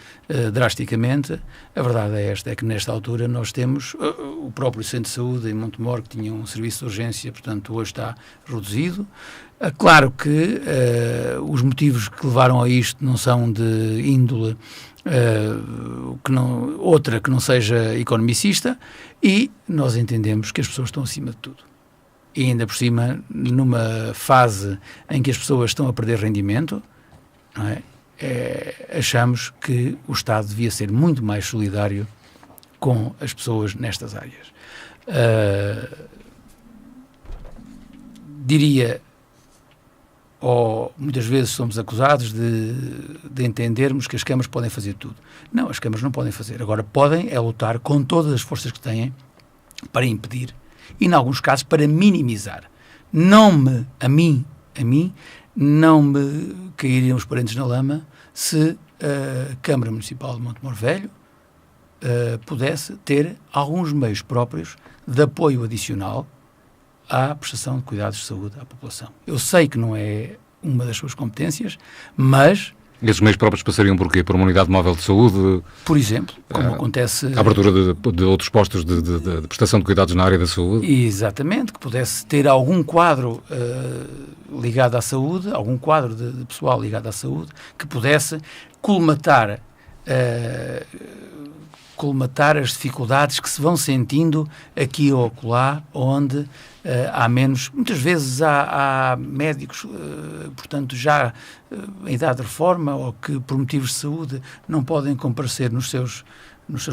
drasticamente. A verdade é esta, é que nesta altura nós temos o próprio Centro de Saúde em Montemor, que tinha um serviço de urgência, portanto hoje está reduzido. Claro que os motivos que levaram a isto não são de índole outra que não seja economicista, e nós entendemos que as pessoas estão acima de tudo. E ainda por cima, numa fase em que as pessoas estão a perder rendimento, não é? Achamos que o Estado devia ser muito mais solidário com as pessoas nestas áreas. Diria, muitas vezes somos acusados de entendermos que as câmaras podem fazer tudo. Não, as câmaras não podem fazer. Agora podem lutar com todas as forças que têm para impedir e, em alguns casos, para minimizar. A mim, não me cairiam os parentes na lama se a Câmara Municipal de Montemor Velho pudesse ter alguns meios próprios de apoio adicional à prestação de cuidados de saúde à população. Eu sei que não é uma das suas competências, mas... Esses meios próprios passariam por quê? Por uma unidade móvel de saúde? Por exemplo, como acontece... A abertura de outros postos de prestação de cuidados na área da saúde? Exatamente, que pudesse ter algum quadro ligado à saúde, algum quadro de pessoal ligado à saúde, que pudesse colmatar as dificuldades que se vão sentindo aqui ou acolá, onde há menos... Muitas vezes há médicos, portanto, já em idade de reforma, ou que por motivos de saúde não podem comparecer nos seus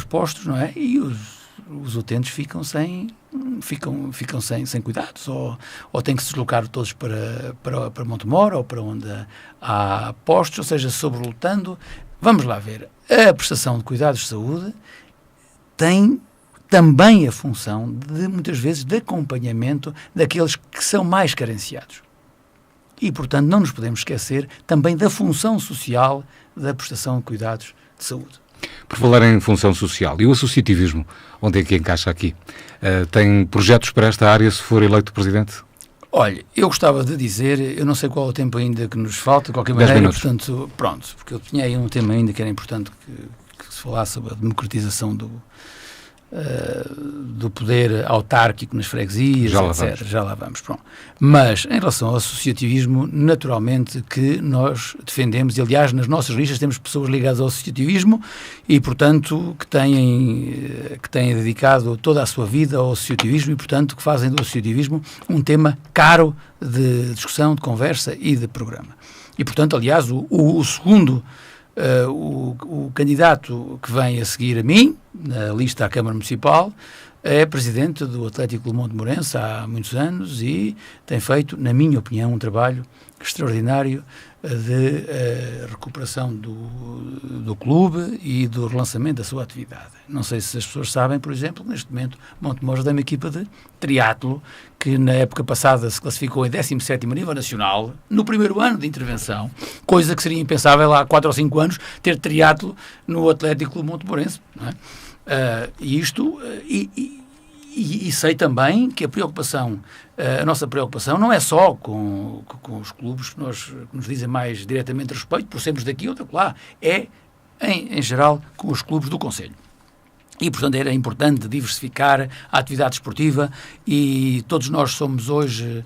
postos, não é? E os utentes ficam sem cuidados, ou têm que se deslocar todos para Montemor, ou para onde há postos, ou seja, sobrelotando. Vamos lá ver. A prestação de cuidados de saúde tem também a função de, muitas vezes, de acompanhamento daqueles que são mais carenciados. E, portanto, não nos podemos esquecer também da função social da prestação de cuidados de saúde. Por falar em função social, e o associativismo, onde é que encaixa aqui? Tem projetos para esta área se for eleito Presidente? Olha, eu gostava de dizer, eu não sei qual é o tempo ainda que nos falta, de qualquer maneira, portanto, pronto, porque eu tinha aí um tema ainda que era importante que se falasse sobre a democratização do poder autárquico nas freguesias, etc. Já lá vamos, pronto. Mas, em relação ao associativismo, naturalmente que nós defendemos, e aliás, nas nossas listas temos pessoas ligadas ao associativismo e, portanto, que têm dedicado toda a sua vida ao associativismo e, portanto, que fazem do associativismo um tema caro de discussão, de conversa e de programa. E, portanto, aliás, o segundo... O candidato que vem a seguir a mim, na lista à Câmara Municipal, é presidente do Atlético Montemorense há muitos anos e tem feito, na minha opinião, um trabalho extraordinário de recuperação do clube e do relançamento da sua atividade. Não sei se as pessoas sabem, por exemplo, neste momento Montemor tem uma equipa de triatlo que na época passada se classificou em 17º a nível nacional, no primeiro ano de intervenção, coisa que seria impensável há 4 ou 5 anos ter triatlo no Atlético Montemorense, não é? E sei também que a nossa preocupação não é só com os clubes que nos dizem mais diretamente respeito, por sermos daqui ou lá, é, em geral, com os clubes do concelho. E, portanto, era importante diversificar a atividade esportiva e todos nós somos hoje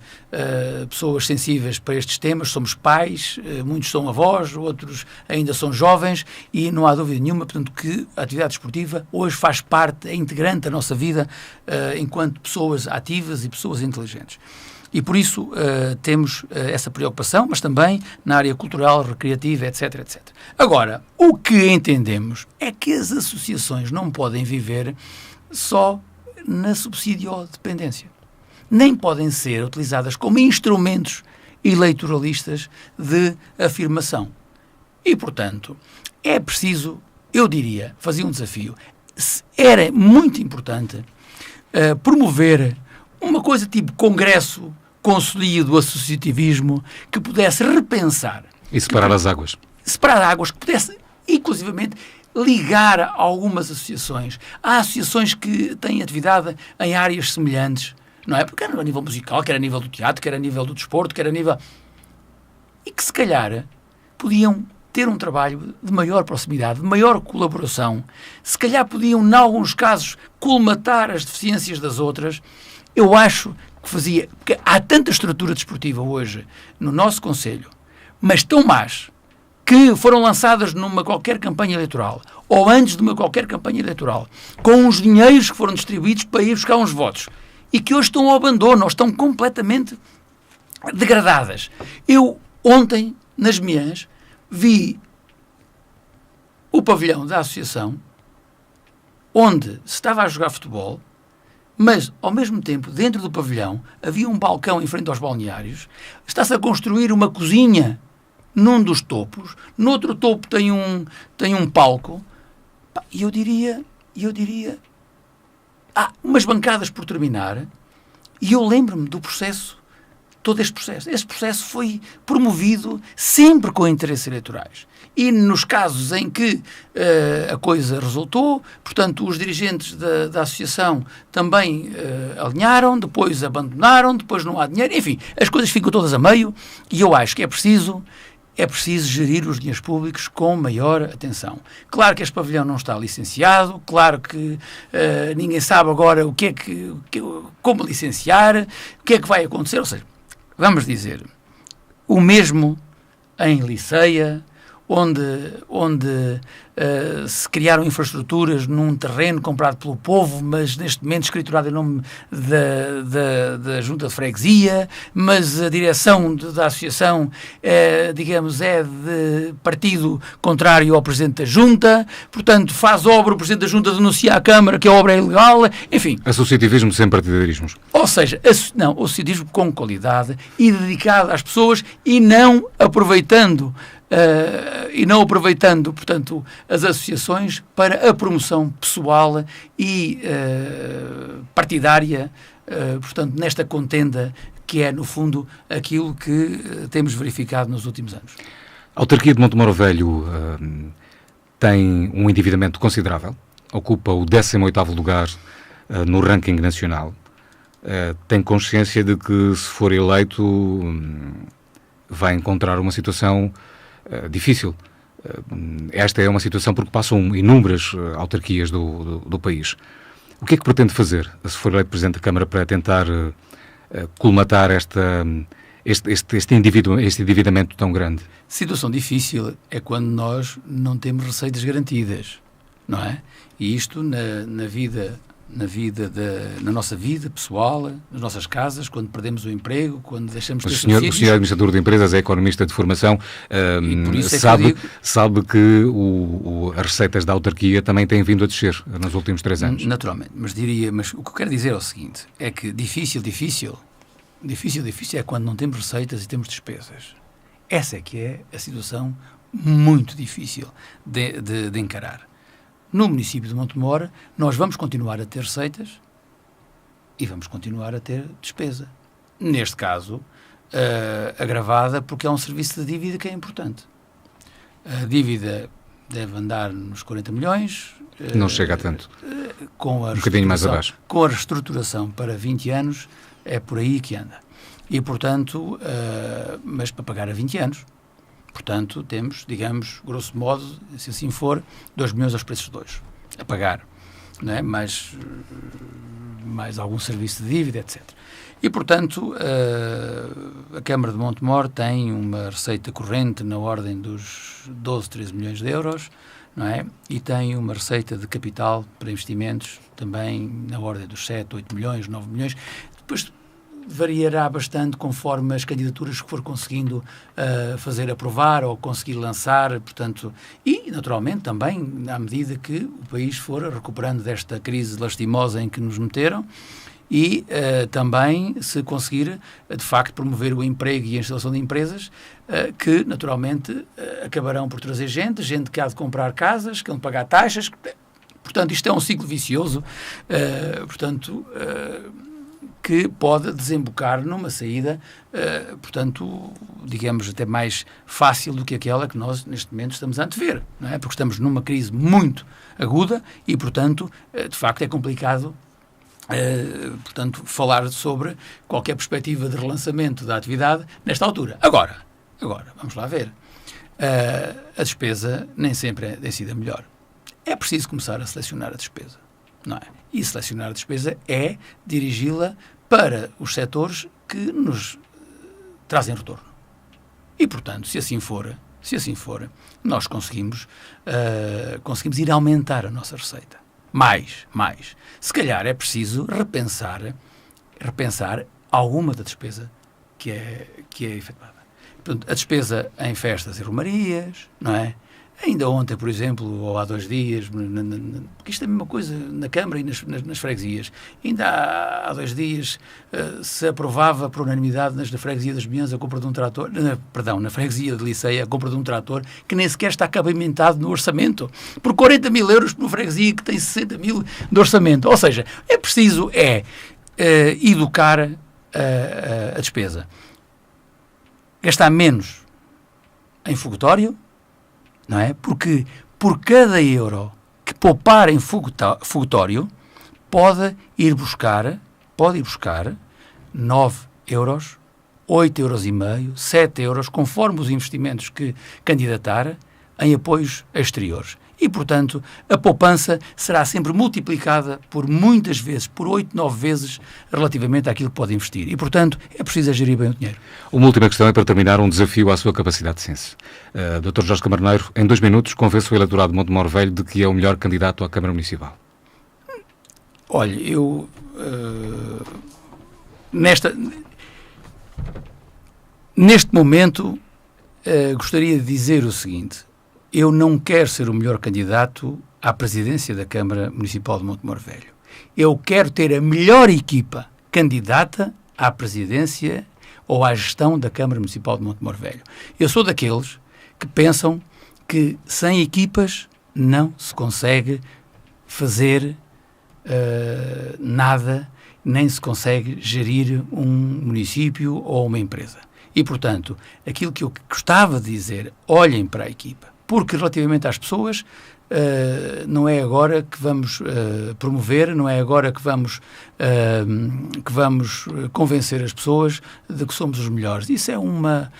pessoas sensíveis para estes temas, somos pais, muitos são avós, outros ainda são jovens e não há dúvida nenhuma, portanto, que a atividade esportiva hoje faz parte, é integrante da nossa vida enquanto pessoas ativas e pessoas inteligentes. E por isso temos essa preocupação, mas também na área cultural, recreativa, etc, etc. Agora, o que entendemos é que as associações não podem viver só na subsidiodependência. Nem podem ser utilizadas como instrumentos eleitoralistas de afirmação. E, portanto, é preciso, eu diria, fazia um desafio, era muito importante promover uma coisa tipo congresso conselho do associativismo que pudesse repensar. E separar as águas. Separar águas, que pudesse, inclusivamente, ligar a algumas associações. Há associações que têm atividade em áreas semelhantes, não é? Porque era a nível musical, quer a nível do teatro, quer a nível do desporto, quer a nível... E que, se calhar, podiam ter um trabalho de maior proximidade, de maior colaboração. Se calhar podiam, em alguns casos, colmatar as deficiências das outras. Eu acho que fazia... Porque há tanta estrutura desportiva hoje no nosso concelho, mas tão más, que foram lançadas numa qualquer campanha eleitoral, ou antes de uma qualquer campanha eleitoral, com os dinheiros que foram distribuídos para ir buscar uns votos, e que hoje estão ao abandono, ou estão completamente degradadas. Eu, ontem, nas manhãs, vi o pavilhão da associação, onde se estava a jogar futebol, mas, ao mesmo tempo, dentro do pavilhão, havia um balcão em frente aos balneários, está-se a construir uma cozinha num dos topos, no outro topo tem um palco, e eu diria, há umas bancadas por terminar, e eu lembro-me do processo, todo este processo. Este processo foi promovido sempre com interesses eleitorais. E nos casos em que a coisa resultou, portanto, os dirigentes da associação também alinharam, depois abandonaram, depois não há dinheiro, enfim, as coisas ficam todas a meio, e eu acho que é preciso gerir os dinheiros públicos com maior atenção. Claro que este pavilhão não está licenciado, claro que ninguém sabe agora como licenciar, o que é que vai acontecer, ou seja, vamos dizer, o mesmo em Liceia, onde se criaram infraestruturas num terreno comprado pelo povo, mas neste momento escriturado em nome da Junta de Freguesia, mas a direção da associação é de partido contrário ao Presidente da Junta, portanto faz obra, o Presidente da Junta denuncia à Câmara que a obra é ilegal, enfim. Associativismo sem partidarismos. Ou seja, o associativismo com qualidade e dedicado às pessoas e não aproveitando, portanto, as associações para a promoção pessoal e partidária, portanto, nesta contenda que é, no fundo, aquilo que temos verificado nos últimos anos. A autarquia de Montemor Velho tem um endividamento considerável, ocupa o 18º lugar no ranking nacional. Tem consciência de que, se for eleito, vai encontrar uma situação difícil. Esta é uma situação porque passam inúmeras autarquias do país. O que é que pretende fazer, se for eleito Presidente da Câmara, para tentar colmatar este endividamento tão grande? Situação difícil é quando nós não temos receitas garantidas, não é? E isto na vida na nossa vida pessoal, nas nossas casas, quando perdemos o emprego, quando deixamos de ter subsídios. O senhor é administrador de empresas, é economista de formação, sabe que as receitas da autarquia também têm vindo a descer nos últimos 3 anos. Naturalmente, mas o que eu quero dizer é o seguinte, é que difícil é quando não temos receitas e temos despesas. Essa é que é a situação muito difícil de encarar. No município de Montemor, nós vamos continuar a ter receitas e vamos continuar a ter despesa. Neste caso, agravada porque é um serviço de dívida que é importante. A dívida deve andar nos 40 milhões. Não chega a tanto. Com a um bocadinho mais abaixo. Com a reestruturação para 20 anos, é por aí que anda. E, portanto, mas para pagar a 20 anos. Portanto, temos, digamos, grosso modo, se assim for, 2 milhões aos preços de 2 a pagar, não é? Mais algum serviço de dívida, etc. E, portanto, a Câmara de Montemor tem uma receita corrente na ordem dos 12, 13 milhões de euros, não é? E tem uma receita de capital para investimentos também na ordem dos 7, 8 milhões, 9 milhões. Depois variará bastante conforme as candidaturas que for conseguindo fazer aprovar ou conseguir lançar, portanto, e naturalmente também à medida que o país for recuperando desta crise lastimosa em que nos meteram e também se conseguir de facto promover o emprego e a instalação de empresas que naturalmente acabarão por trazer gente que há de comprar casas, que há de pagar taxas, portanto isto é um ciclo vicioso, que pode desembocar numa saída, portanto, digamos, até mais fácil do que aquela que nós, neste momento, estamos a antever, não é? Porque estamos numa crise muito aguda e, portanto, de facto, é complicado, portanto, falar sobre qualquer perspectiva de relançamento da atividade nesta altura. Agora, vamos lá ver. A despesa nem sempre tem sido a melhor. É preciso começar a selecionar a despesa, não é? E selecionar a despesa é dirigi-la para os setores que nos trazem retorno. E, portanto, se assim for, nós conseguimos ir aumentar a nossa receita. Mais. Se calhar é preciso repensar alguma da despesa que é efetuada. Portanto, a despesa em festas e romarias, não é? Ainda ontem, por exemplo, ou há 2 dias, porque isto é a mesma coisa na Câmara e nas freguesias, ainda há 2 dias se aprovava por unanimidade na freguesia das Minhãs a compra de um trator, na freguesia de Liceia a compra de um trator que nem sequer está cabimentado no orçamento, por 40 mil euros por uma freguesia que tem 60 mil de orçamento. Ou seja, é preciso educar a despesa. Gastar menos em fogotório, não é? Porque por cada euro que poupar em fogotório pode ir buscar 9 euros, 8 euros e meio, 7 euros, conforme os investimentos que candidatar em apoios exteriores. E, portanto, a poupança será sempre multiplicada por muitas vezes, por 8, 9 vezes, relativamente àquilo que pode investir. E, portanto, é preciso gerir bem o dinheiro. Uma última questão é para terminar um desafio à sua capacidade de ciência. Dr. Jorge Camarneiro, em 2 minutos, convence o eleitorado de Montemor Velho de que é o melhor candidato à Câmara Municipal. Olha, eu... Neste momento, gostaria de dizer o seguinte... Eu não quero ser o melhor candidato à presidência da Câmara Municipal de Montemor Velho. Eu quero ter a melhor equipa candidata à presidência ou à gestão da Câmara Municipal de Montemor Velho. Eu sou daqueles que pensam que sem equipas não se consegue fazer nada, nem se consegue gerir um município ou uma empresa. E, portanto, aquilo que eu gostava de dizer, olhem para a equipa. Porque, relativamente às pessoas, não é agora que vamos promover, não é agora que vamos convencer as pessoas de que somos os melhores. Isso é uma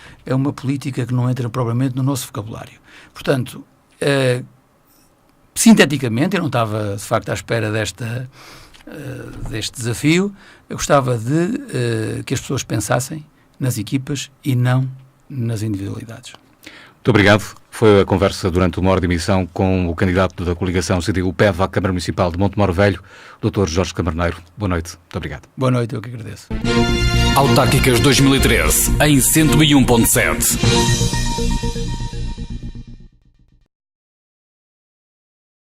política que não entra propriamente no nosso vocabulário. Portanto, sinteticamente, eu não estava, de facto, à espera deste desafio, eu gostava de que as pessoas pensassem nas equipas e não nas individualidades. Muito obrigado. Foi a conversa durante uma hora de emissão com o candidato da coligação CDU-PEV à Câmara Municipal de Montemor Velho, Dr. Jorge Camarneiro. Boa noite. Muito obrigado. Boa noite, eu que agradeço. Autárquicas 2013, em 101.7.